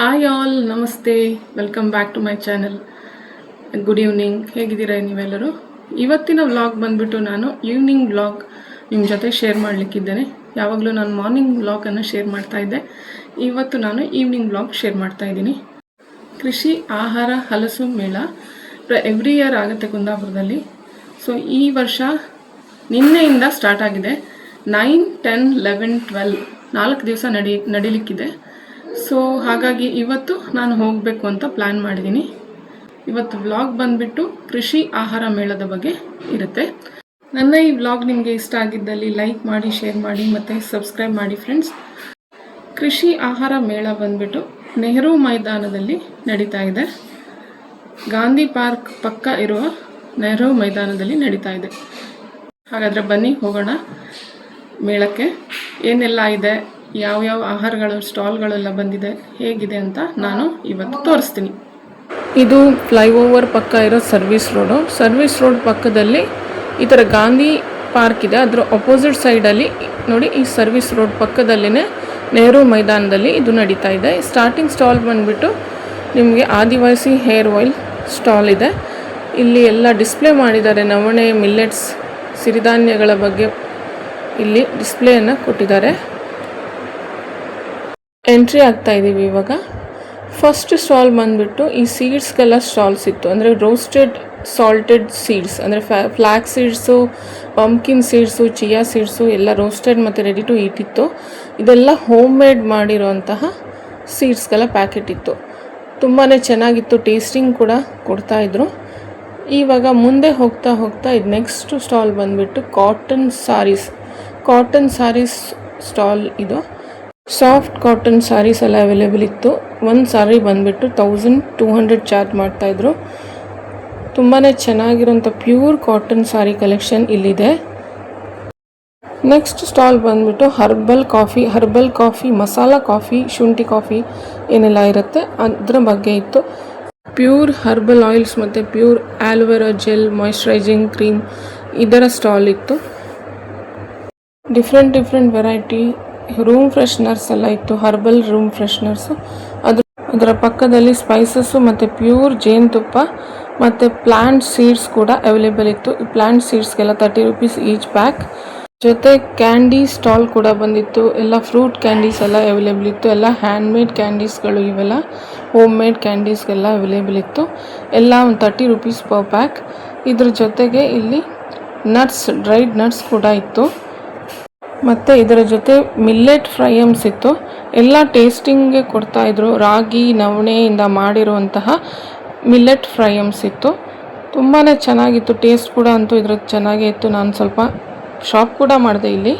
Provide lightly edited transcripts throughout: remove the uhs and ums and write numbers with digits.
Hi all, ನಮಸ್ತೆ, welcome back to my channel. Good evening. ಹೇಗಿದ್ದೀರಾ ನೀವೆಲ್ಲರೂ? ಇವತ್ತಿನ ವ್ಲಾಗ್ ಬಂದ್ಬಿಟ್ಟು ನಾನು ಈವ್ನಿಂಗ್ ವ್ಲಾಗ್ ನಿಮ್ಮ ಜೊತೆ ಶೇರ್ ಮಾಡಲಿಕ್ಕಿದ್ದೇನೆ. ಯಾವಾಗಲೂ ನಾನು ಮಾರ್ನಿಂಗ್ ವ್ಲಾಗನ್ನು ಶೇರ್ ಮಾಡ್ತಾ ಇದ್ದೆ. ಇವತ್ತು ನಾನು ಈವ್ನಿಂಗ್ ವ್ಲಾಗ್ ಶೇರ್ ಮಾಡ್ತಾ ಇದ್ದೀನಿ. ಕೃಷಿ ಆಹಾರ ಹಲಸು ಮೇಳ ಎವ್ರಿ ಇಯರ್ ಆಗುತ್ತೆ ಕುಂದಾಪುರದಲ್ಲಿ. ಸೊ ಈ ವರ್ಷ ನಿನ್ನೆಯಿಂದ ಸ್ಟಾರ್ಟ್ ಆಗಿದೆ. 9, 10, 11, 12 4 ದಿವಸ ನಡೀಲಿಕ್ಕಿದೆ. ಸೊ ಹಾಗಾಗಿ ಇವತ್ತು ನಾನು ಹೋಗಬೇಕು ಅಂತ ಪ್ಲ್ಯಾನ್ ಮಾಡಿದ್ದೀನಿ. ಇವತ್ತು ವ್ಲಾಗ್ ಬಂದುಬಿಟ್ಟು ಕೃಷಿ ಆಹಾರ ಮೇಳದ ಬಗ್ಗೆ ಇರುತ್ತೆ. ನನ್ನ ಈ ವ್ಲಾಗ್ ನಿಮಗೆ ಇಷ್ಟ ಆಗಿದ್ದಲ್ಲಿ ಲೈಕ್ ಮಾಡಿ, ಶೇರ್ ಮಾಡಿ ಮತ್ತು ಸಬ್ಸ್ಕ್ರೈಬ್ ಮಾಡಿ ಫ್ರೆಂಡ್ಸ್. ಕೃಷಿ ಆಹಾರ ಮೇಳ ಬಂದುಬಿಟ್ಟು ನೆಹರು ಮೈದಾನದಲ್ಲಿ ನಡೀತಾ ಇದೆ. ಗಾಂಧಿ ಪಾರ್ಕ್ ಪಕ್ಕ ಇರುವ ನೆಹರು ಮೈದಾನದಲ್ಲಿ ನಡೀತಾ ಇದೆ. ಹಾಗಾದರೆ ಬನ್ನಿ ಹೋಗೋಣ ಮೇಳಕ್ಕೆ. ಏನೆಲ್ಲ ಇದೆ, ಯಾವ್ಯಾವ ಆಹಾರಗಳು ಸ್ಟಾಲ್ಗಳೆಲ್ಲ ಬಂದಿದೆ, ಹೇಗಿದೆ ಅಂತ ನಾನು ಇವತ್ತು ತೋರಿಸ್ತೀನಿ. ಇದು ಫ್ಲೈಓವರ್ ಪಕ್ಕ ಇರೋ ಸರ್ವಿಸ್ ರೋಡ್ ಪಕ್ಕದಲ್ಲಿ ಈ ಥರ ಗಾಂಧಿ ಪಾರ್ಕ್ ಇದೆ. ಅದರ ಅಪೋಸಿಟ್ ಸೈಡಲ್ಲಿ ನೋಡಿ, ಈ ಸರ್ವಿಸ್ ರೋಡ್ ಪಕ್ಕದಲ್ಲಿನೇ ನೆಹರು ಮೈದಾನದಲ್ಲಿ ಇದು ನಡೀತಾ ಇದೆ. ಸ್ಟಾರ್ಟಿಂಗ್ ಸ್ಟಾಲ್ ಬಂದುಬಿಟ್ಟು ನಿಮಗೆ ಆದಿವಾಸಿ ಹೇರ್ ಆಯಿಲ್ ಸ್ಟಾಲ್ ಇದೆ. ಇಲ್ಲಿ ಎಲ್ಲ ಡಿಸ್ಪ್ಲೇ ಮಾಡಿದ್ದಾರೆ. ನವಣೆ, ಮಿಲ್ಲೆಟ್ಸ್, ಸಿರಿಧಾನ್ಯಗಳ ಬಗ್ಗೆ ಇಲ್ಲಿ ಡಿಸ್ಪ್ಲೇಯನ್ನು ಕೊಟ್ಟಿದ್ದಾರೆ. ಎಂಟ್ರಿ ಆಗ್ತಾ ಇದ್ದೀವಿ ಇವಾಗ. ಫಸ್ಟ್ ಸ್ಟಾಲ್ ಬಂದುಬಿಟ್ಟು ಈ ಸೀಡ್ಸ್ಗೆಲ್ಲ ಸ್ಟಾಲ್ಸ್ ಇತ್ತು. ಅಂದರೆ ರೋಸ್ಟೆಡ್ ಸಾಲ್ಟೆಡ್ ಸೀಡ್ಸ್, ಅಂದರೆ flax seeds, pumpkin seeds, chia seeds ಎಲ್ಲ ರೋಸ್ಟೆಡ್ ಮತ್ತು ರೆಡಿ ಟು ಈಟ್ ಇತ್ತು. ಇದೆಲ್ಲ ಹೋಮ್ ಮೇಡ್ ಮಾಡಿರೋಂತಹ ಸೀಡ್ಸ್ಗೆಲ್ಲ ಪ್ಯಾಕೆಟ್ ಇತ್ತು. ತುಂಬಾ ಚೆನ್ನಾಗಿತ್ತು. ಟೇಸ್ಟಿಂಗ್ ಕೂಡ ಕೊಡ್ತಾಯಿದ್ರು. ಇವಾಗ ಮುಂದೆ ಹೋಗ್ತಾ ಇದು ನೆಕ್ಸ್ಟ್ ಸ್ಟಾಲ್ ಬಂದುಬಿಟ್ಟು ಕಾಟನ್ ಸಾರೀಸ್ ಸ್ಟಾಲ್. ಇದು ಸಾಫ್ಟ್ ಕಾಟನ್ ಸಾರೀಸ್ ಎಲ್ಲ ಅವೈಲೇಬಲ್ ಇತ್ತು. ಒಂದು ಸಾರಿ ಬಂದುಬಿಟ್ಟು 1200 ಚಾರ್ಜ್ ಮಾಡ್ತಾಯಿದ್ರು. ತುಂಬಾ ಚೆನ್ನಾಗಿರೋಂಥ ಪ್ಯೂರ್ ಕಾಟನ್ ಸಾರಿ ಕಲೆಕ್ಷನ್ ಇಲ್ಲಿದೆ. ನೆಕ್ಸ್ಟ್ ಸ್ಟಾಲ್ ಬಂದುಬಿಟ್ಟು ಹರ್ಬಲ್ ಕಾಫಿ, ಮಸಾಲಾ ಕಾಫಿ, ಶುಂಠಿ ಕಾಫಿ ಏನೆಲ್ಲ ಇರುತ್ತೆ ಅದರ ಬಗ್ಗೆ ಇತ್ತು. ಪ್ಯೂರ್ ಹರ್ಬಲ್ ಆಯಿಲ್ಸ್ ಮತ್ತು pure aloe vera gel, moisturising cream ಇದರ ಸ್ಟಾಲ್ ಇತ್ತು. ಡಿಫ್ರೆಂಟ್ ವೆರೈಟಿ ರೂಮ್ ಫ್ರೆಶ್ನರ್ಸ್ ಎಲ್ಲ ಇತ್ತು. Herbal room fresheners. ಅದರ ಪಕ್ಕದಲ್ಲಿ ಸ್ಪೈಸಸ್ಸು ಮತ್ತು ಪ್ಯೂರ್ ಜೇನುತುಪ್ಪ ಮತ್ತು ಪ್ಲ್ಯಾಂಟ್ ಸೀಡ್ಸ್ ಕೂಡ ಅವೈಲೇಬಲ್ ಇತ್ತು. ಈ ಪ್ಲ್ಯಾಂಟ್ ಸೀಡ್ಸ್ಗೆಲ್ಲ 30 ರೂಪೀಸ್ ಈಚ್ ಪ್ಯಾಕ್. ಜೊತೆ ಕ್ಯಾಂಡಿ ಸ್ಟಾಲ್ ಕೂಡ ಬಂದಿತ್ತು. ಎಲ್ಲ ಫ್ರೂಟ್ ಕ್ಯಾಂಡೀಸ್ ಎಲ್ಲ ಅವೈಲೇಬಲ್ ಇತ್ತು. ಎಲ್ಲ ಹ್ಯಾಂಡ್ ಮೇಡ್ ಕ್ಯಾಂಡೀಸ್ಗಳು, ಇವೆಲ್ಲ ಹೋಮ್ ಮೇಡ್ ಕ್ಯಾಂಡೀಸ್ಗೆಲ್ಲ ಅವೈಲೇಬಲ್ ಇತ್ತು. ಎಲ್ಲ ಒಂದು 30 ರೂಪೀಸ್ ಪರ್ ಪ್ಯಾಕ್. ಇದ್ರ ಜೊತೆಗೆ ಇಲ್ಲಿ ಡ್ರೈಡ್ ನಟ್ಸ್ ಕೂಡ ಇತ್ತು. ಮತ್ತು ಇದರ ಜೊತೆ ಮಿಲ್ಲೆಟ್ ಫ್ರೈಯಮ್ಸ್ ಇತ್ತು. ಎಲ್ಲ ಟೇಸ್ಟಿಂಗ್ಗೆ ಕೊಡ್ತಾಯಿದ್ರು. ರಾಗಿ ನವಣೆಯಿಂದ ಮಾಡಿರುವಂತಹ ಮಿಲ್ಲೆಟ್ ಫ್ರೈಯಮ್ಸ್ ಇತ್ತು. ತುಂಬಾ ಚೆನ್ನಾಗಿತ್ತು. ಟೇಸ್ಟ್ ಕೂಡ ಅಂತೂ ಇದ್ರದ್ದು ಚೆನ್ನಾಗೇ ಇತ್ತು. ನಾನು ಸ್ವಲ್ಪ ಶಾಪ್ ಕೂಡ ಮಾಡಿದೆ. ಇಲ್ಲಿ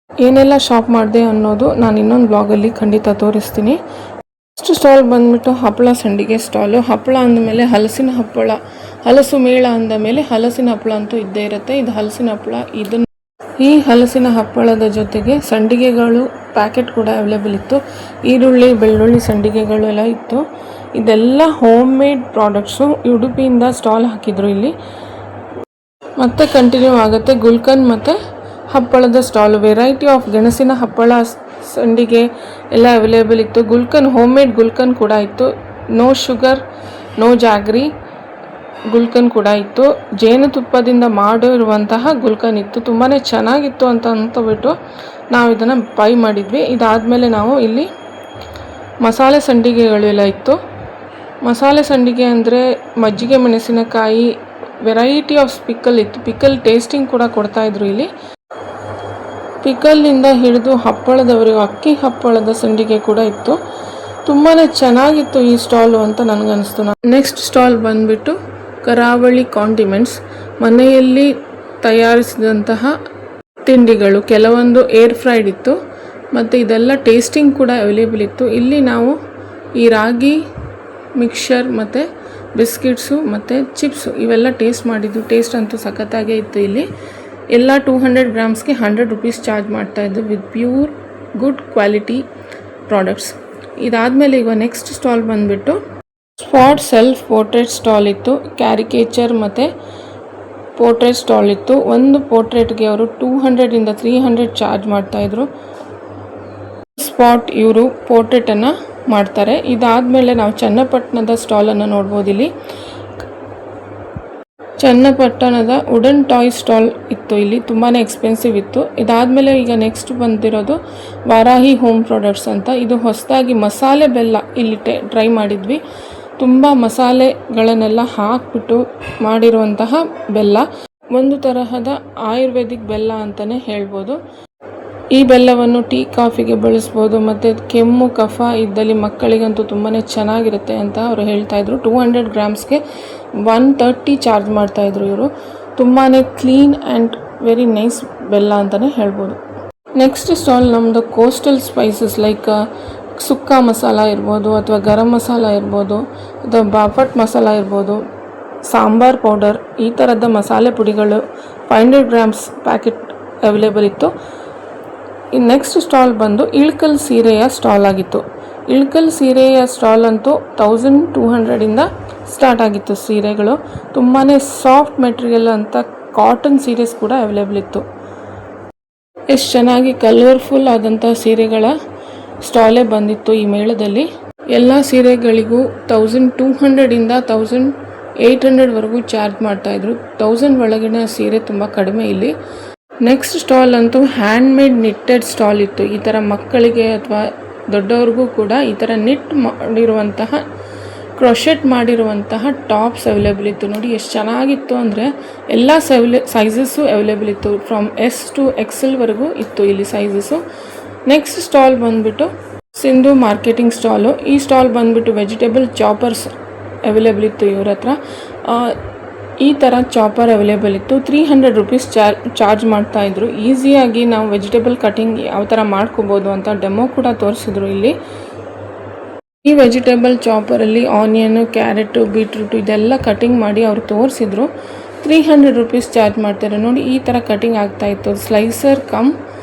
ಏನೆಲ್ಲ ಶಾಪ್ ಮಾಡಿದೆ ಅನ್ನೋದು ನಾನು ಇನ್ನೊಂದು ಬ್ಲಾಗಲ್ಲಿ ಖಂಡಿತ ತೋರಿಸ್ತೀನಿ. ಫಸ್ಟ್ ಸ್ಟಾಲ್ ಬಂದುಬಿಟ್ಟು ಹಪ್ಪಳ ಸಂಡಿಗೆ ಸ್ಟಾಲು. ಹಪ್ಪಳ ಅಂದಮೇಲೆ ಹಲಸಿನ ಹಪ್ಪಳ, ಹಲಸು ಮೇಳ ಅಂದ ಮೇಲೆ ಹಲಸಿನ ಹಪ್ಪಳ ಅಂತೂ ಇದ್ದೇ ಇರುತ್ತೆ. ಇದು ಹಲಸಿನ ಹಪ್ಪಳ. ಈ ಹಲಸಿನ ಹಪ್ಪಳದ ಜೊತೆಗೆ ಸಂಡಿಗೆಗಳು ಪ್ಯಾಕೆಟ್ ಕೂಡ ಅವೈಲೇಬಲ್ ಇತ್ತು. ಈರುಳ್ಳಿ, ಬೆಳ್ಳುಳ್ಳಿ ಸಂಡಿಗೆಗಳು ಎಲ್ಲ ಇತ್ತು. ಇದೆಲ್ಲ ಹೋಮ್ ಮೇಡ್ ಪ್ರಾಡಕ್ಟ್ಸು. ಉಡುಪಿಯಿಂದ ಸ್ಟಾಲ್ ಹಾಕಿದ್ರು ಇಲ್ಲಿ. ಮತ್ತೆ ಕಂಟಿನ್ಯೂ ಆಗುತ್ತೆ ಗುಲ್ಕನ್ ಮತ್ತು ಹಪ್ಪಳದ ಸ್ಟಾಲು. ವೆರೈಟಿ ಆಫ್ ಗೆಣಸಿನ ಹಪ್ಪಳ, ಸಂಡಿಗೆ ಎಲ್ಲ ಅವೈಲೇಬಲ್ ಇತ್ತು. ಹೋಮ್ ಮೇಡ್ ಗುಲ್ಕನ್ ಕೂಡ ಇತ್ತು. ನೋ ಶುಗರ್, ನೋ ಜಾಗ್ರಿ ಗುಲ್ಕನ್ ಕೂಡ ಇತ್ತು. ಜೇನುತುಪ್ಪದಿಂದ ಮಾಡಿರುವಂತಹ ಗುಲ್ಕನ್ ಇತ್ತು. ತುಂಬಾ ಚೆನ್ನಾಗಿತ್ತು ಅಂತಬಿಟ್ಟು ನಾವು ಇದನ್ನು ಬೈ ಮಾಡಿದ್ವಿ. ಇದಾದಮೇಲೆ ನಾವು ಇಲ್ಲಿ ಮಸಾಲೆ ಸಂಡಿಗೆಗಳೆಲ್ಲ ಇತ್ತು. ಮಸಾಲೆ ಸಂಡಿಗೆ ಅಂದರೆ ಮಜ್ಜಿಗೆ ಮೆಣಸಿನಕಾಯಿ, ವೆರೈಟಿ ಆಫ್ ಪಿಕಲ್ ಇತ್ತು. ಪಿಕಲ್ ಟೇಸ್ಟಿಂಗ್ ಕೂಡ ಕೊಡ್ತಾಯಿದ್ರು ಇಲ್ಲಿ. ಪಿಕಲ್ನಿಂದ ಹಿಡಿದು ಹಪ್ಪಳದವರೆಗೂ ಅಕ್ಕಿ ಹಪ್ಪಳದ ಸಂಡಿಗೆ ಕೂಡ ಇತ್ತು. ತುಂಬಾ ಚೆನ್ನಾಗಿತ್ತು ಈ ಸ್ಟಾಲು ಅಂತ ನನಗನ್ನಿಸ್ತು. ನೆಕ್ಸ್ಟ್ ಸ್ಟಾಲ್ ಬಂದುಬಿಟ್ಟು ಕರಾವಳಿ ಕಾಂಟಿಮೆಂಟ್ಸ್, ಮನೆಯಲ್ಲಿ ತಯಾರಿಸಿದಂತಹ ತಿಂಡಿಗಳು. ಕೆಲವೊಂದು ಏರ್ ಫ್ರೈಡ್ ಇತ್ತು ಮತ್ತು ಇದೆಲ್ಲ ಟೇಸ್ಟಿಂಗ್ ಕೂಡ ಅವೈಲೇಬಲ್ ಇತ್ತು. ಇಲ್ಲಿ ನಾವು ಈ ರಾಗಿ ಮಿಕ್ಸ್ಚರ್ ಮತ್ತು ಬಿಸ್ಕಿಟ್ಸು ಮತ್ತು ಚಿಪ್ಸು ಇವೆಲ್ಲ ಟೇಸ್ಟ್ ಮಾಡಿದ್ದು. ಟೇಸ್ಟ್ ಅಂತೂ ಸಖತ್ತಾಗೇ ಇತ್ತು. ಇಲ್ಲಿ ಎಲ್ಲ 200 ಗ್ರಾಮ್ಸ್ಗೆ 100 ರೂಪೀಸ್ ಚಾರ್ಜ್ ಮಾಡ್ತಾಯಿದ್ದು with pure good quality products. ಇದಾದಮೇಲೆ ಈಗ ನೆಕ್ಸ್ಟ್ ಸ್ಟಾಲ್ ಬಂದುಬಿಟ್ಟು ಸ್ಪಾಟ್ ಸೆಲ್ಫ್ ಪೋರ್ಟ್ರೇಟ್ ಸ್ಟಾಲ್ ಇತ್ತು. ಕ್ಯಾರಿಕೇಚರ್ ಮತ್ತು ಪೋರ್ಟ್ರೇಟ್ ಸ್ಟಾಲ್ ಇತ್ತು. ಒಂದು ಪೋರ್ಟ್ರೇಟ್ಗೆ ಅವರು 200 300 ಚಾರ್ಜ್ ಮಾಡ್ತಾಯಿದ್ರು. ಸ್ಪಾಟ್ ಇವರು ಪೋರ್ಟ್ರೇಟನ್ನು ಮಾಡ್ತಾರೆ. ಇದಾದಮೇಲೆ ನಾವು ಚನ್ನಪಟ್ಟಣದ ಸ್ಟಾಲನ್ನು ನೋಡ್ಬೋದು. ಇಲ್ಲಿ ಚನ್ನಪಟ್ಟಣದ ವುಡನ್ ಟಾಯ್ ಸ್ಟಾಲ್ ಇತ್ತು. ಇಲ್ಲಿ ತುಂಬಾ ಎಕ್ಸ್ಪೆನ್ಸಿವ್ ಇತ್ತು. ಇದಾದಮೇಲೆ ಈಗ ನೆಕ್ಸ್ಟ್ ಬಂದಿರೋದು ವಾರಾಹಿ ಹೋಮ್ ಪ್ರಾಡಕ್ಟ್ಸ್ ಅಂತ. ಇದು ಹೊಸದಾಗಿ ಮಸಾಲೆ ಬೆಲ್ಲ ಇಲ್ಲಿ ಟ್ರೈ ಮಾಡಿದ್ವಿ. ತುಂಬ ಮಸಾಲೆಗಳನ್ನೆಲ್ಲ ಹಾಕಿಬಿಟ್ಟು ಮಾಡಿರುವಂತಹ ಬೆಲ್ಲ, ಒಂದು ತರಹದ ಆಯುರ್ವೇದಿಕ್ ಬೆಲ್ಲ ಅಂತಲೇ ಹೇಳ್ಬೋದು. ಈ ಬೆಲ್ಲವನ್ನು ಟೀ ಕಾಫಿಗೆ ಬಳಸ್ಬೋದು ಮತ್ತು ಕೆಮ್ಮು ಕಫ ಇದ್ದಲ್ಲಿ ಮಕ್ಕಳಿಗಂತೂ ತುಂಬಾ ಚೆನ್ನಾಗಿರುತ್ತೆ ಅಂತ ಅವರು ಹೇಳ್ತಾಯಿದ್ರು. 200 ಗ್ರಾಮ್ಸ್ಗೆ 130 ಚಾರ್ಜ್ ಮಾಡ್ತಾಯಿದ್ರು ಇವರು. ತುಂಬಾ ಕ್ಲೀನ್ ಆ್ಯಂಡ್ ವೆರಿ ನೈಸ್ ಬೆಲ್ಲ ಅಂತಲೇ ಹೇಳ್ಬೋದು. ನೆಕ್ಸ್ಟ್ ಸ್ಟಾಲ್ ನಮ್ಮದು ಕೋಸ್ಟಲ್ ಸ್ಪೈಸಸ್ ಲೈಕ್ ಸುಕ್ಕ ಮಸಾಲ ಇರ್ಬೋದು ಅಥವಾ ಗರಂ ಮಸಾಲ ಇರ್ಬೋದು ಅಥವಾ ಬಾಪಟ್ ಮಸಾಲ ಇರ್ಬೋದು, ಸಾಂಬಾರ್ ಪೌಡರ್, ಈ ಥರದ ಮಸಾಲೆ ಪುಡಿಗಳು 500 ಗ್ರಾಮ್ಸ್ ಪ್ಯಾಕೆಟ್ ಅವೈಲೇಬಲ್ ಇತ್ತು. ನೆಕ್ಸ್ಟ್ ಸ್ಟಾಲ್ ಬಂದು ಇಳ್ಕಲ್ ಸೀರೆಯ ಸ್ಟಾಲ್ ಆಗಿತ್ತು. ಇಳ್ಕಲ್ ಸೀರೆಯ ಸ್ಟಾಲ್ ಅಂತೂ 1200ಇಂದ ಸ್ಟಾರ್ಟ್ ಆಗಿತ್ತು ಸೀರೆಗಳು. ತುಂಬಾ ಸಾಫ್ಟ್ ಮೆಟೀರಿಯಲ್ ಅಂತ ಕಾಟನ್ ಸೀರೆಸ್ ಕೂಡ ಅವೈಲೇಬಲ್ ಇತ್ತು. ಎಷ್ಟು ಚೆನ್ನಾಗಿ ಕಲರ್ಫುಲ್ ಆದಂಥ ಸೀರೆಗಳ ಸ್ಟಾಲೇ ಬಂದಿತ್ತು ಈ ಮೇಳದಲ್ಲಿ. ಎಲ್ಲ ಸೀರೆಗಳಿಗೂ 1200ಇಂದ 1800ವರೆಗೂ ಚಾರ್ಜ್ ಮಾಡ್ತಾಯಿದ್ರು. 1000 ಒಳಗಿನ ಸೀರೆ ತುಂಬ ಕಡಿಮೆ ಇಲ್ಲಿ. ನೆಕ್ಸ್ಟ್ ಸ್ಟಾಲ್ ಅಂತೂ ಹ್ಯಾಂಡ್ಮೇಡ್ ನಿಟ್ಟೆಡ್ ಸ್ಟಾಲ್ ಇತ್ತು. ಈ ಥರ ಮಕ್ಕಳಿಗೆ ಅಥವಾ ದೊಡ್ಡವ್ರಿಗೂ ಕೂಡ ಈ ಥರ ನಿಟ್ ಮಾಡಿರುವಂತಹ, ಕ್ರೋಶೆಟ್ ಮಾಡಿರುವಂತಹ ಟಾಪ್ಸ್ ಅವೈಲೇಬಲ್ ಇತ್ತು. ನೋಡಿ ಎಷ್ಟು ಚೆನ್ನಾಗಿತ್ತು ಅಂದರೆ ಎಲ್ಲ ಸೈಜಸ್ಸು ಅವೈಲೇಬಲ್ ಇತ್ತು. ಫ್ರಮ್ S to XL ವರೆಗೂ ಇತ್ತು ಇಲ್ಲಿ ಸೈಜಸ್ಸು. ನೆಕ್ಸ್ಟ್ ಸ್ಟಾಲ್ ಬಂದುಬಿಟ್ಟು ಸಿಂಧು ಮಾರ್ಕೆಟಿಂಗ್ ಸ್ಟಾಲು. ಈ ಸ್ಟಾಲ್ ಬಂದುಬಿಟ್ಟು ವೆಜಿಟೇಬಲ್ ಚಾಪರ್ಸ್ ಅವೈಲೇಬಲ್ ಇತ್ತು ಇವ್ರ ಹತ್ರ. ಈ ಥರ ಚಾಪರ್ ಅವೈಲೇಬಲ್ ಇತ್ತು. 300 ರುಪೀಸ್ ಚಾರ್ಜ್ ಮಾಡ್ತಾಯಿದ್ರು. ಈಸಿಯಾಗಿ ನಾವು ವೆಜಿಟೇಬಲ್ ಕಟಿಂಗ್ ಯಾವ ಥರ ಮಾಡ್ಕೋಬೋದು ಅಂತ ಡೆಮೋ ಕೂಡ ತೋರಿಸಿದ್ರು ಇಲ್ಲಿ. ಈ ವೆಜಿಟೇಬಲ್ ಚಾಪರಲ್ಲಿ ಆನಿಯನು, ಕ್ಯಾರೆಟು, ಬೀಟ್ರೂಟು ಇದೆಲ್ಲ ಕಟಿಂಗ್ ಮಾಡಿ ಅವ್ರು ತೋರಿಸಿದ್ರು. 300 ರುಪೀಸ್ ಚಾರ್ಜ್ ಮಾಡ್ತಾರೆ. ನೋಡಿ ಈ ಥರ ಕಟಿಂಗ್ ಆಗ್ತಾಯಿತ್ತು. ಸ್ಲೈಸರ್ ಕಮ್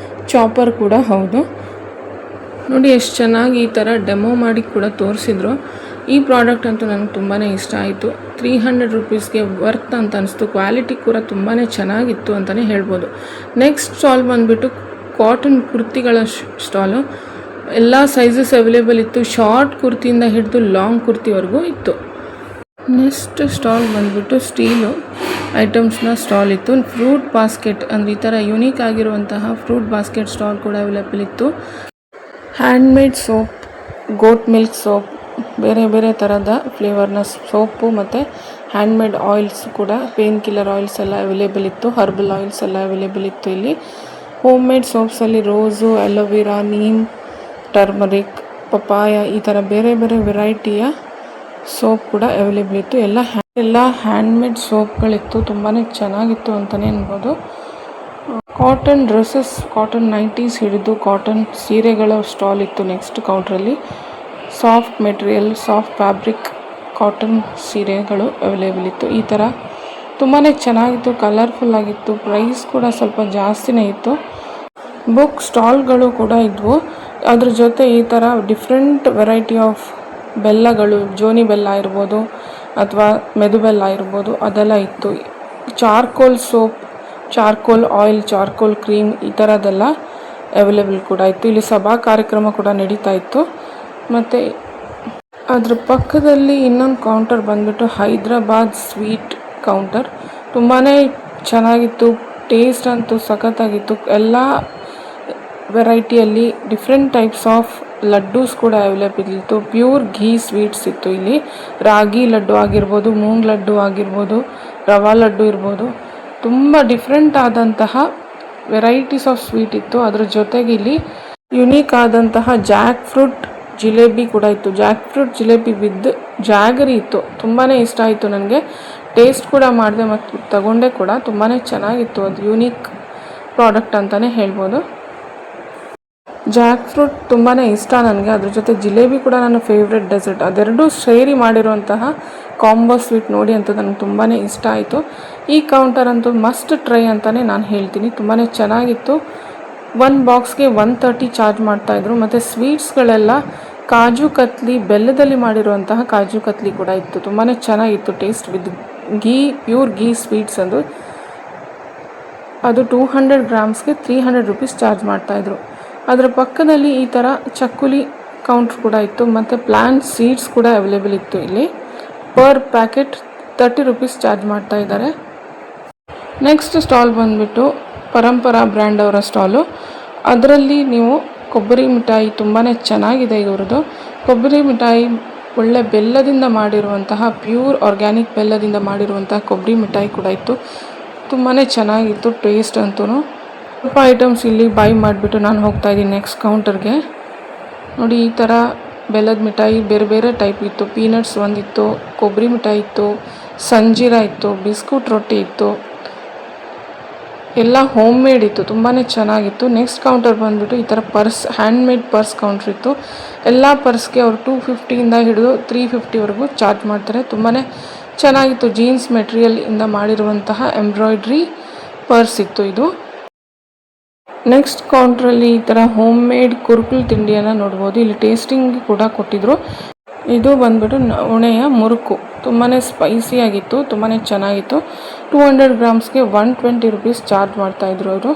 ಚಾಪರ್ ಕೂಡ ಹೌದು. ನೋಡಿ ಎಷ್ಟು ಚೆನ್ನಾಗಿ ಈ ಥರ ಡೆಮೋ ಮಾಡಿ ಕೂಡ ತೋರಿಸಿದ್ರು. ಈ ಪ್ರಾಡಕ್ಟ್ ಅಂತೂ ನನಗೆ ತುಂಬಾ ಇಷ್ಟ ಆಯಿತು. 300 ರುಪೀಸ್ಗೆ ವರ್ತ್ ಅಂತ ಅನಿಸ್ತು. ಕ್ವಾಲಿಟಿ ಕೂಡ ತುಂಬಾ ಚೆನ್ನಾಗಿತ್ತು ಅಂತಲೇ ಹೇಳ್ಬೋದು. ನೆಕ್ಸ್ಟ್ ಸ್ಟಾಲ್ ಬಂದುಬಿಟ್ಟು ಕಾಟನ್ ಕುರ್ತಿಗಳ ಸ್ಟಾಲು. ಎಲ್ಲ ಸೈಜಸ್ ಅವೈಲೇಬಲ್ ಇತ್ತು. ಶಾರ್ಟ್ ಕುರ್ತಿಯಿಂದ ಹಿಡಿದು ಲಾಂಗ್ ಕುರ್ತಿವರೆಗೂ ಇತ್ತು. ನೆಕ್ಸ್ಟ್ ಸ್ಟಾಲ್ ಬಂದುಬಿಟ್ಟು ಸ್ಟೀಲು ಐಟಮ್ಸ್ನ ಸ್ಟಾಲ್ ಇತ್ತು. ಫ್ರೂಟ್ ಬಾಸ್ಕೆಟ್ ಅಂದರೆ ಈ ಥರ ಯುನೀಕ್ ಆಗಿರುವಂತಹ ಫ್ರೂಟ್ ಬಾಸ್ಕೆಟ್ ಸ್ಟಾಲ್ ಕೂಡ ಅವೈಲೇಬಲ್ ಇತ್ತು. Handmade soap, goat milk soap, ಬೇರೆ ಬೇರೆ ಥರದ ಫ್ಲೇವರ್ನ ಸೋಪು ಮತ್ತು ಹ್ಯಾಂಡ್ಮೇಡ್ ಆಯಿಲ್ಸ್ ಕೂಡ, ಪೇನ್ ಕಿಲ್ಲರ್ ಆಯಿಲ್ಸ್ ಎಲ್ಲ ಅವೈಲೇಬಲ್ ಇತ್ತು. ಹರ್ಬಲ್ ಆಯಿಲ್ಸ್ ಎಲ್ಲ ಅವೈಲೇಬಲ್ ಇತ್ತು ಇಲ್ಲಿ. ಹೋಮ್ ಮೇಡ್ ಸೋಪ್ಸಲ್ಲಿ rose, aloe vera, neem, turmeric, papaya ಈ ಥರ ಬೇರೆ ಬೇರೆ ವೆರೈಟಿಯ ಸೋಪ್ ಕೂಡ ಅವೈಲೇಬಲ್ ಇತ್ತು. ಎಲ್ಲ ಹ್ಯಾಂಡ್ಮೇಡ್ ಸೋಪ್ಗಳಿತ್ತು. ತುಂಬಾ ಚೆನ್ನಾಗಿತ್ತು ಅಂತಲೇ ಅನ್ಬೋದು. ಕಾಟನ್ ಡ್ರೆಸ್ಸಸ್, ಕಾಟನ್ ನೈಟೀಸ್ ಹಿಡಿದು ಕಾಟನ್ ಸೀರೆಗಳ ಸ್ಟಾಲ್ ಇತ್ತು ನೆಕ್ಸ್ಟ್ ಕೌಂಟ್ರಲ್ಲಿ. Soft material, soft fabric cotton ಸೀರೆಗಳು ಅವೈಲೇಬಲ್ ಇತ್ತು. ಈ ಥರ ತುಂಬಾ ಚೆನ್ನಾಗಿತ್ತು, ಕಲರ್ಫುಲ್ ಆಗಿತ್ತು. ಪ್ರೈಸ್ ಕೂಡ ಸ್ವಲ್ಪ ಜಾಸ್ತಿನೇ ಇತ್ತು. ಬುಕ್ ಸ್ಟಾಲ್ಗಳು ಕೂಡ ಇದ್ವು. ಅದ್ರ ಜೊತೆ ಈ ಥರ ಡಿಫ್ರೆಂಟ್ ವೆರೈಟಿ ಆಫ್ ಬೆಲ್ಲಗಳು, ಜೋನಿ ಬೆಲ್ಲ ಇರ್ಬೋದು ಅಥವಾ ಮೆದು ಬೆಲ್ಲ ಇರ್ಬೋದು, ಅದೆಲ್ಲ ಇತ್ತು. Charcoal soap, charcoal oil, charcoal cream ಈ ಥರದ್ದೆಲ್ಲ ಅವೈಲೇಬಲ್ ಕೂಡ ಇತ್ತು. ಇಲ್ಲಿ ಸಭಾ ಕಾರ್ಯಕ್ರಮ ಕೂಡ ನಡೀತಾ ಇತ್ತು. ಮತ್ತು ಅದ್ರ ಪಕ್ಕದಲ್ಲಿ ಇನ್ನೊಂದು ಕೌಂಟರ್ ಬಂದುಬಿಟ್ಟು ಹೈದ್ರಾಬಾದ್ ಸ್ವೀಟ್ ಕೌಂಟರ್. ತುಂಬಾ ಚೆನ್ನಾಗಿತ್ತು. ಟೇಸ್ಟ್ ಅಂತೂ ಸಖತ್ತಾಗಿತ್ತು. ಎಲ್ಲ ವೆರೈಟಿಯಲ್ಲಿ ಡಿಫ್ರೆಂಟ್ ಟೈಪ್ಸ್ ಆಫ್ ಲಡ್ಡೂಸ್ ಕೂಡ ಅವೈಲೇಬಲ್ ಇತ್ತು. ಪ್ಯೂರ್ ಘೀ ಸ್ವೀಟ್ಸ್ ಇತ್ತು ಇಲ್ಲಿ. ರಾಗಿ ಲಡ್ಡು ಆಗಿರ್ಬೋದು, ಮೂಂಗ್ ಲಡ್ಡು ಆಗಿರ್ಬೋದು, ರವಾ ಲಡ್ಡು ಇರ್ಬೋದು, ತುಂಬ ಡಿಫ್ರೆಂಟ್ ಆದಂತಹ ವೆರೈಟೀಸ್ ಆಫ್ ಸ್ವೀಟ್ ಇತ್ತು. ಅದ್ರ ಜೊತೆಗೆ ಇಲ್ಲಿ ಯುನೀಕ್ ಆದಂತಹ ಜಾಕ್ ಫ್ರೂಟ್ ಜಿಲೇಬಿ ಕೂಡ ಇತ್ತು. ಜಾಕ್ ಫ್ರೂಟ್ ಜಿಲೇಬಿ ವಿತ್ ಜಾಗರಿ ಇತ್ತು. ತುಂಬಾ ಇಷ್ಟ ಆಯಿತು ನನಗೆ. ಟೇಸ್ಟ್ ಕೂಡ ಮಾಡಿದೆ ಮತ್ತು ತಗೊಂಡೆ ಕೂಡ. ತುಂಬಾ ಚೆನ್ನಾಗಿತ್ತು. ಅದು ಯೂನಿಕ್ ಪ್ರಾಡಕ್ಟ್ ಅಂತಲೇ ಹೇಳ್ಬೋದು. ಜಾಕ್ ಫ್ರೂಟ್ ತುಂಬಾ ಇಷ್ಟ ನನಗೆ. ಅದ್ರ ಜೊತೆ ಜಿಲೇಬಿ ಕೂಡ ನನ್ನ ಫೇವ್ರೆಟ್ ಡೆಸರ್ಟ್. ಅದೆರಡೂ ಸೇರಿ ಮಾಡಿರುವಂತಹ ಕಾಂಬೋ ಸ್ವೀಟ್ ನೋಡಿ ಅಂತ ನನಗೆ ತುಂಬಾ ಇಷ್ಟ ಆಯಿತು. ಈ ಕೌಂಟರ್ ಅಂತೂ ಮಸ್ಟ್ ಟ್ರೈ ಅಂತಲೇ ನಾನು ಹೇಳ್ತೀನಿ. ತುಂಬಾ ಚೆನ್ನಾಗಿತ್ತು. 1 ಬಾಕ್ಸ್ಗೆ 130 ಚಾರ್ಜ್ ಮಾಡ್ತಾಯಿದ್ರು. ಮತ್ತು ಸ್ವೀಟ್ಸ್ಗಳೆಲ್ಲ ಕಾಜು ಕತ್ಲಿ, ಬೆಲ್ಲದಲ್ಲಿ ಮಾಡಿರುವಂತಹ ಕಾಜು ಕತ್ಲಿ ಕೂಡ ಇತ್ತು. ತುಂಬಾ ಚೆನ್ನಾಗಿತ್ತು taste with ghee, pure ghee sweets. ಅದು 200 ಗ್ರಾಮ್ಸ್ಗೆ 300 ರುಪೀಸ್ ಚಾರ್ಜ್ ಮಾಡ್ತಾಯಿದ್ರು. ಅದರ ಪಕ್ಕದಲ್ಲಿ ಈ ಥರ ಚಕ್ಕುಲಿ ಕೌಂಟ್ರ್ ಕೂಡ ಇತ್ತು ಮತ್ತು ಪ್ಲಾಂಟ್ ಸೀಡ್ಸ್ ಕೂಡ ಅವೈಲೇಬಲ್ ಇತ್ತು. ಇಲ್ಲಿ ಪರ್ ಪ್ಯಾಕೆಟ್ 30 ರುಪೀಸ್ ಚಾರ್ಜ್ ಮಾಡ್ತಾ ಇದ್ದಾರೆ. ನೆಕ್ಸ್ಟ್ ಸ್ಟಾಲ್ ಬಂದುಬಿಟ್ಟು ಪರಂಪರಾ ಬ್ರ್ಯಾಂಡ್ ಅವರ ಸ್ಟಾಲು. ಅದರಲ್ಲಿ ನೀವು ಕೊಬ್ಬರಿ ಮಿಠಾಯಿ ತುಂಬಾ ಚೆನ್ನಾಗಿದೆ ಇವ್ರದ್ದು. ಕೊಬ್ಬರಿ ಮಿಠಾಯಿ ಒಳ್ಳೆ ಬೆಲ್ಲದಿಂದ ಮಾಡಿರುವಂತಹ ಪ್ಯೂರ್ ಆರ್ಗ್ಯಾನಿಕ್ ಬೆಲ್ಲದಿಂದ ಮಾಡಿರುವಂತಹ ಕೊಬ್ಬರಿ ಮಿಠಾಯಿ ಕೂಡ ಇತ್ತು. ತುಂಬಾ ಚೆನ್ನಾಗಿತ್ತು ಟೇಸ್ಟ್ ಅಂತೂ. ಸ್ವಲ್ಪ ಐಟಮ್ಸ್ ಇಲ್ಲಿ ಬೈ ಮಾಡಿಬಿಟ್ಟು ನಾನು ಹೋಗ್ತಾ ಇದ್ದೀನಿ ನೆಕ್ಸ್ಟ್ ಕೌಂಟರ್ಗೆ. ನೋಡಿ, ಈ ಥರ ಬೆಲ್ಲದ ಮಿಠಾಯಿ ಬೇರೆ ಬೇರೆ ಟೈಪ್ ಇತ್ತು. ಪೀನಟ್ಸ್ ಒಂದಿತ್ತು, ಕೊಬ್ಬರಿ ಮಿಠಾಯಿ ಇತ್ತು, ಸಂಜೀರ ಇತ್ತು, ಬಿಸ್ಕುಟ್ ರೊಟ್ಟಿ ಇತ್ತು, ಎಲ್ಲ ಹೋಮ್ ಮೇಡ್ ಇತ್ತು. ತುಂಬಾ ಚೆನ್ನಾಗಿತ್ತು. ನೆಕ್ಸ್ಟ್ ಕೌಂಟರ್ ಬಂದುಬಿಟ್ಟು ಈ ಥರ purse, hand made purse counter ಇತ್ತು. ಎಲ್ಲ ಪರ್ಸ್ಗೆ ಅವರು 250 ಹಿಡಿದು 350ವರೆಗೂ ಚಾರ್ಜ್ ಮಾಡ್ತಾರೆ. ತುಂಬಾ ಚೆನ್ನಾಗಿತ್ತು. ಜೀನ್ಸ್ ಮೆಟೀರಿಯಲ್ ಇಂದ ಮಾಡಿರುವಂತಹ ಎಂಬ್ರಾಯ್ಡ್ರಿ ಪರ್ಸ್ ಇತ್ತು ಇದು. ನೆಕ್ಸ್ಟ್ ಕೌಂಟ್ರಲ್ಲಿ ಈ ಥರ ಹೋಮ್ ಮೇಡ್ ಕುರುಕುಲು ತಿಂಡಿಯನ್ನು ನೋಡ್ಬೋದು. ಇಲ್ಲಿ ಟೇಸ್ಟಿಂಗ್ ಕೂಡ ಕೊಟ್ಟಿದ್ರು. ಇದು ಬಂದ್ಬಿಟ್ಟು ಉಣೆಯ ಮುರುಕು. ತುಂಬಾ ಸ್ಪೈಸಿ ಆಗಿತ್ತು, ತುಂಬಾ ಚೆನ್ನಾಗಿತ್ತು. 200 ಗ್ರಾಮ್ಸ್ಗೆ 120 ರುಪೀಸ್ ಚಾರ್ಜ್ ಮಾಡ್ತಾಯಿದ್ರು ಅವರು.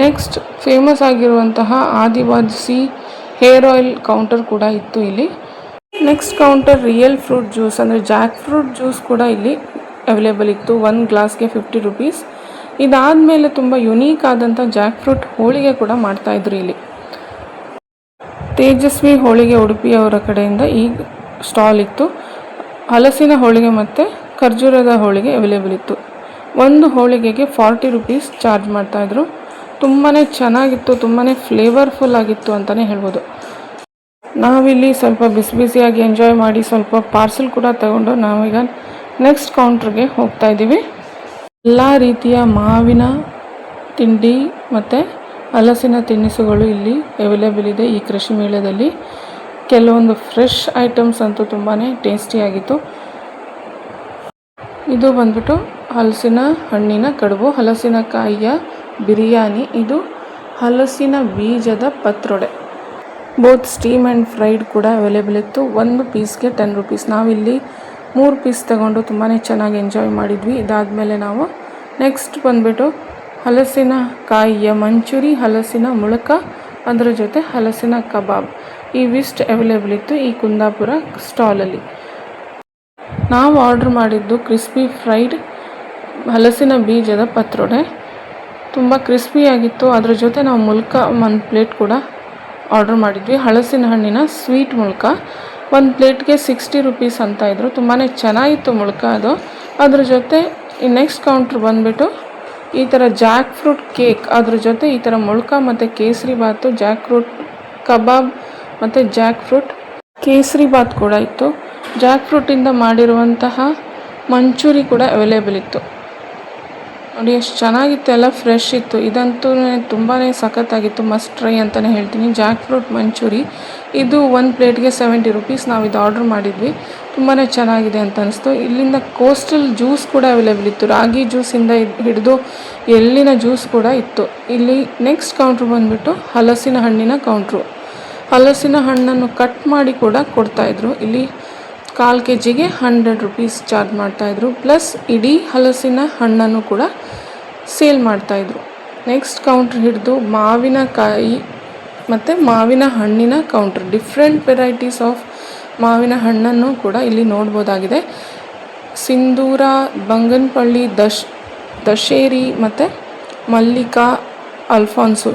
ನೆಕ್ಸ್ಟ್ ಫೇಮಸ್ ಆಗಿರುವಂತಹ ಆದಿವಾಸಿ ಹೇರ್ ಆಯಿಲ್ ಕೌಂಟರ್ ಕೂಡ ಇತ್ತು ಇಲ್ಲಿ. Next counter real fruit juice ಅಂದರೆ ಜಾಕ್ ಫ್ರೂಟ್ ಜ್ಯೂಸ್ ಕೂಡ ಇಲ್ಲಿ ಅವೈಲೇಬಲ್ ಇತ್ತು. 1 ಗ್ಲಾಸ್ಗೆ 50 ರುಪೀಸ್. ಇದಾದಮೇಲೆ ತುಂಬ ಯುನೀಕ್ ಆದಂಥ ಜಾಕ್ ಫ್ರೂಟ್ ಹೋಳಿಗೆ ಕೂಡ ಮಾಡ್ತಾಯಿದ್ರು ಇಲ್ಲಿ. ತೇಜಸ್ವಿ ಹೋಳಿಗೆ ಉಡುಪಿಯವರ ಕಡೆಯಿಂದ ಈ ಸ್ಟಾಲ್ ಇತ್ತು. ಹಲಸಿನ ಹೋಳಿಗೆ ಮತ್ತು ಖರ್ಜೂರದ ಹೋಳಿಗೆ ಅವೈಲೇಬಲ್ ಇತ್ತು. ಒಂದು ಹೋಳಿಗೆಗೆ 40 ರುಪೀಸ್ ಚಾರ್ಜ್ ಮಾಡ್ತಾಯಿದ್ರು. ತುಂಬಾ ಚೆನ್ನಾಗಿತ್ತು, ತುಂಬಾ ಫ್ಲೇವರ್ಫುಲ್ ಆಗಿತ್ತು ಅಂತಲೇ ಹೇಳ್ಬೋದು. ನಾವಿಲ್ಲಿ ಸ್ವಲ್ಪ ಬಿಸಿ ಬಿಸಿಯಾಗಿ ಎಂಜಾಯ್ ಮಾಡಿ ಸ್ವಲ್ಪ ಪಾರ್ಸೆಲ್ ಕೂಡ ತಗೊಂಡು ನಾವೀಗ ನೆಕ್ಸ್ಟ್ ಕೌಂಟ್ರಿಗೆ ಹೋಗ್ತಾ ಇದ್ದೀವಿ. ಎಲ್ಲ ರೀತಿಯ ಮಾವಿನ ತಿಂಡಿ ಮತ್ತು ಹಲಸಿನ ತಿನಿಸುಗಳು ಇಲ್ಲಿ ಅವೈಲೇಬಲ್ ಇದೆ ಈ ಕೃಷಿ ಮೇಳದಲ್ಲಿ. ಕೆಲವೊಂದು ಫ್ರೆಶ್ ಐಟಮ್ಸ್ ಅಂತೂ ತುಂಬಾ ಟೇಸ್ಟಿಯಾಗಿತ್ತು. ಇದು ಬಂದ್ಬಿಟ್ಟು ಹಲಸಿನ ಹಣ್ಣಿನ ಕಡುಬು, ಹಲಸಿನಕಾಯಿಯ ಬಿರಿಯಾನಿ, ಇದು ಹಲಸಿನ ಬೀಜದ ಪತ್ರೊಡೆ. ಬೋತ್ ಸ್ಟೀಮ್ ಆ್ಯಂಡ್ ಫ್ರೈಡ್ ಕೂಡ ಅವೈಲೇಬಲ್ ಇತ್ತು. ಒಂದು ಪೀಸ್ಗೆ 10 ರುಪೀಸ್. ನಾವಿಲ್ಲಿ 3 ಪೀಸ್ ತಗೊಂಡು ತುಂಬಾ ಚೆನ್ನಾಗಿ ಎಂಜಾಯ್ ಮಾಡಿದ್ವಿ. ಇದಾದಮೇಲೆ ನಾವು ನೆಕ್ಸ್ಟ್ ಬಂದುಬಿಟ್ಟು ಹಲಸಿನಕಾಯಿಯ ಮಂಚೂರಿ, ಹಲಸಿನ ಮುಳುಕ, ಅದರ ಜೊತೆ ಹಲಸಿನ ಕಬಾಬ್ ಇವಿಷ್ಟು ಅವೈಲೇಬಲ್ ಇತ್ತು ಈ ಕುಂದಾಪುರ ಸ್ಟಾಲಲ್ಲಿ. ನಾವು ಆರ್ಡ್ರ್ ಮಾಡಿದ್ದು ಕ್ರಿಸ್ಪಿ ಫ್ರೈಡ್ ಹಲಸಿನ ಬೀಜದ ಪತ್ರೊಡೆ. ತುಂಬ ಕ್ರಿಸ್ಪಿಯಾಗಿತ್ತು. ಅದರ ಜೊತೆ ನಾವು ಮುಲ್ಕ 1 ಪ್ಲೇಟ್ ಕೂಡ ಆರ್ಡ್ರ್ ಮಾಡಿದ್ವಿ. ಹಲಸಿನ ಹಣ್ಣಿನ ಸ್ವೀಟ್ ಮುಲ್ಕ 1 ಪ್ಲೇಟ್ಗೆ 60 ರುಪೀಸ್ ಅಂತ ಇದ್ರು. ತುಂಬಾ ಚೆನ್ನಾಗಿತ್ತು ಮುಲ್ಕ ಅದು. ಅದ್ರ ಜೊತೆ ಈ ನೆಕ್ಸ್ಟ್ ಕೌಂಟ್ರ್ ಬಂದುಬಿಟ್ಟು ಈ ಥರ ಜಾಕ್ ಫ್ರೂಟ್ ಕೇಕ್, ಅದ್ರ ಜೊತೆ ಈ ಥರ ಮುಲ್ಕ ಮತ್ತು ಕೇಸರಿ ಬಾತು, ಜಾಕ್ ಫ್ರೂಟ್ ಕಬಾಬ್ ಮತ್ತು ಜಾಕ್ ಫ್ರೂಟ್ ಕೇಸರಿ ಬಾತ್ ಕೂಡ ಇತ್ತು. ಜಾಕ್ ಫ್ರೂಟಿಂದ ಮಾಡಿರುವಂತಹ ಮಂಚೂರಿ ಕೂಡ ಅವೈಲೇಬಲ್ ಇತ್ತು. ನೋಡಿ ಎಷ್ಟು ಚೆನ್ನಾಗಿತ್ತು, ಎಲ್ಲ ಫ್ರೆಶ್ ಇತ್ತು. ಇದಂತೂ ತುಂಬಾ ಸಖತ್ತಾಗಿತ್ತು, ಮಸ್ಟ್ ಟ್ರೈ ಅಂತಲೇ ಹೇಳ್ತೀನಿ. ಜಾಕ್ ಫ್ರೂಟ್ ಮಂಚೂರಿ ಇದು 1 ಪ್ಲೇಟ್ಗೆ 70 ರುಪೀಸ್. ನಾವು ಇದು ಆರ್ಡ್ರ್ ಮಾಡಿದ್ವಿ. ತುಂಬಾ ಚೆನ್ನಾಗಿದೆ ಅಂತ ಅನಿಸ್ತು. ಇಲ್ಲಿಂದ ಕೋಸ್ಟಲ್ ಜ್ಯೂಸ್ ಕೂಡ ಅವೈಲೇಬಲ್ ಇತ್ತು. ರಾಗಿ ಜ್ಯೂಸಿಂದ ಹಿಡಿದು ಎಳ್ಳಿನ ಜ್ಯೂಸ್ ಕೂಡ ಇತ್ತು. ಇಲ್ಲಿ ನೆಕ್ಸ್ಟ್ ಕೌಂಟ್ರ್ ಬಂದುಬಿಟ್ಟು ಹಲಸಿನ ಹಣ್ಣಿನ ಕೌಂಟ್ರು. ಹಲಸಿನ ಹಣ್ಣನ್ನು ಕಟ್ ಮಾಡಿ ಕೂಡ ಕೊಡ್ತಾಯಿದ್ರು. ಇಲ್ಲಿ 1/4 kgಗೆ 100 ರುಪೀಸ್ ಚಾರ್ಜ್ ಮಾಡ್ತಾಯಿದ್ರು. ಪ್ಲಸ್ ಇಡೀ ಹಲಸಿನ ಹಣ್ಣನ್ನು ಕೂಡ ಸೇಲ್ ಮಾಡ್ತಾಯಿದ್ರು. ನೆಕ್ಸ್ಟ್ ಕೌಂಟ್ರ್ ಹಿಡಿದು ಮಾವಿನಕಾಯಿ ಮತ್ತು ಮಾವಿನ ಹಣ್ಣಿನ ಕೌಂಟ್ರ್. ಡಿಫ್ರೆಂಟ್ ವೆರೈಟೀಸ್ ಆಫ್ ಮಾವಿನ ಹಣ್ಣನ್ನು ಕೂಡ ಇಲ್ಲಿ ನೋಡ್ಬೋದಾಗಿದೆ. ಸಿಂಧೂರ, ಬಂಗನಪಳ್ಳಿ, ದಶೇರಿ ಮತ್ತು ಮಲ್ಲಿಕಾ, ಅಲ್ಫಾನ್ಸು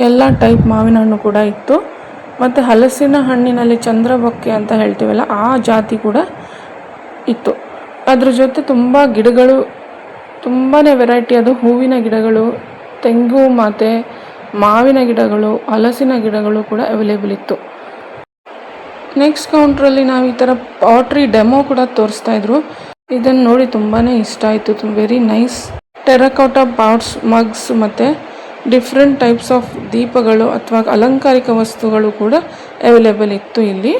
ಎಲ್ಲ ಟೈಪ್ ಮಾವಿನ ಹಣ್ಣು ಕೂಡ ಇತ್ತು. ಮತ್ತು ಹಲಸಿನ ಹಣ್ಣಿನಲ್ಲಿ ಚಂದ್ರಬೊಕ್ಕೆ ಅಂತ ಹೇಳ್ತೀವಲ್ಲ ಆ ಜಾತಿ ಕೂಡ ಇತ್ತು. ಅದ್ರ ಜೊತೆ ತುಂಬ ಗಿಡಗಳು, ತುಂಬಾ ವೆರೈಟಿ, ಅದು ಹೂವಿನ ಗಿಡಗಳು, ತೆಂಗು ಮತ್ತು ಮಾವಿನ ಗಿಡಗಳು, ಹಲಸಿನ ಗಿಡಗಳು ಕೂಡ ಅವೈಲೇಬಲ್ ಇತ್ತು. ನೆಕ್ಸ್ಟ್ ಕೌಂಟ್ರಲ್ಲಿ ನಾವು ಈ ಥರ ಪಾಟ್ರಿ ಡೆಮೋ ಕೂಡ ತೋರಿಸ್ತಾಯಿದ್ರು. ಇದನ್ನು ನೋಡಿ ತುಂಬಾ ಇಷ್ಟ ಆಯಿತು. Very nice terracotta pots, mugs ಮತ್ತು ಡಿಫ್ರೆಂಟ್ ಟೈಪ್ಸ್ ಆಫ್ ದೀಪಗಳು ಅಥವಾ ಅಲಂಕಾರಿಕ ವಸ್ತುಗಳು ಕೂಡ ಅವೈಲೇಬಲ್ ಇತ್ತು. ಇಲ್ಲಿ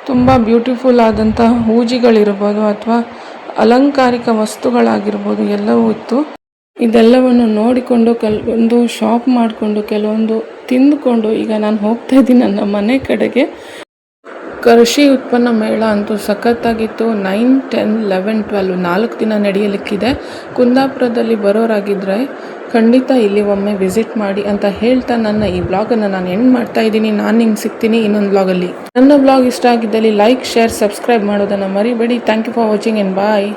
ತುಂಬ ಬ್ಯೂಟಿಫುಲ್ ಆದಂಥ ಹೂಜಿಗಳಿರ್ಬೋದು ಅಥವಾ ಅಲಂಕಾರಿಕ ವಸ್ತುಗಳಾಗಿರ್ಬೋದು ಎಲ್ಲವೂ ಇತ್ತು. ಇದೆಲ್ಲವನ್ನು ನೋಡಿಕೊಂಡು ಕೆಲವೊಂದು ಶಾಪ್ ಮಾಡಿಕೊಂಡು ಕೆಲವೊಂದು ತಿಂದುಕೊಂಡು ಈಗ ನಾನು ಹೋಗ್ತಾ ಇದ್ದೀನಿ ನನ್ನ ಮನೆ ಕಡೆಗೆ. ಕೃಷಿ ಉತ್ಪನ್ನ ಮೇಳ ಅಂತೂ ಸಖತ್ತಾಗಿತ್ತು. 9, 10, 11, 12 4 ದಿನ ನಡೆಯಲಿಕ್ಕಿದೆ. ಕುಂದಾಪುರದಲ್ಲಿ ಬರೋರಾಗಿದ್ದರೆ ಖಂಡಿತ ಇಲ್ಲಿ ಒಮ್ಮೆ ವಿಸಿಟ್ ಮಾಡಿ ಅಂತ ಹೇಳ್ತಾ ನನ್ನ ಈ ಬ್ಲಾಗನ್ನು ನಾನು ಎಂಡ್ ಮಾಡ್ತಾ ಇದ್ದೀನಿ. ನಾನು ನಿಮ್ಗೆ ಸಿಗ್ತೀನಿ ಇನ್ನೊಂದು ಬ್ಲಾಗಲ್ಲಿ. ನನ್ನ ಬ್ಲಾಗ್ ಇಷ್ಟ ಆಗಿದ್ದಲ್ಲಿ ಲೈಕ್, ಶೇರ್, ಸಬ್ಸ್ಕ್ರೈಬ್ ಮಾಡೋದನ್ನು ಮರಿಬೇಡಿ. Thank you for watching and bye.